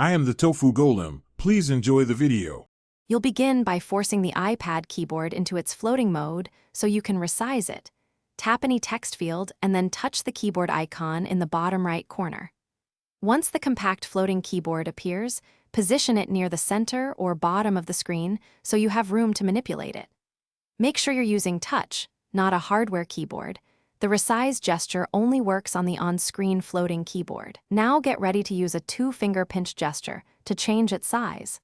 I am the Tofu Golem. Please enjoy the video. You'll begin by forcing the iPad keyboard into its floating mode so you can resize it. Tap any text field and then touch the keyboard icon in the bottom right corner. Once the compact floating keyboard appears, position it near the center or bottom of the screen so you have room to manipulate it. Make sure you're using touch, not a hardware keyboard. The resize gesture only works on the on-screen floating keyboard. Now get ready to use a 2-finger pinch gesture to change its size.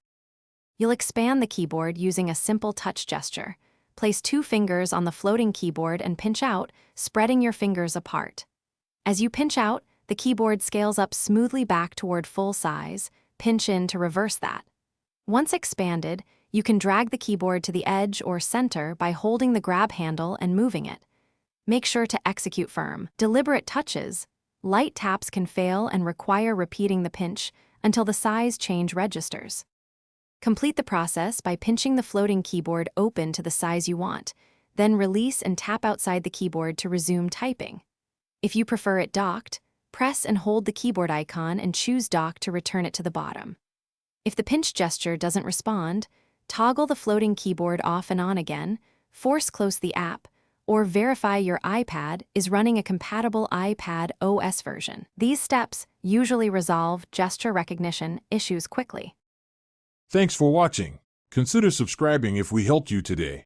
You'll expand the keyboard using a simple touch gesture. Place 2 fingers on the floating keyboard and pinch out, spreading your fingers apart. As you pinch out, the keyboard scales up smoothly back toward full size. Pinch in to reverse that. Once expanded, you can drag the keyboard to the edge or center by holding the grab handle and moving it. Make sure to execute firm, deliberate touches. Light taps can fail and require repeating the pinch until the size change registers. Complete the process by pinching the floating keyboard open to the size you want, then release and tap outside the keyboard to resume typing. If you prefer it docked, press and hold the keyboard icon and choose Dock to return it to the bottom. If the pinch gesture doesn't respond, toggle the floating keyboard off and on again, force close the app, or verify your iPad is running a compatible iPad OS version. These steps usually resolve gesture recognition issues quickly. Thanks for watching. Consider subscribing if we helped you today.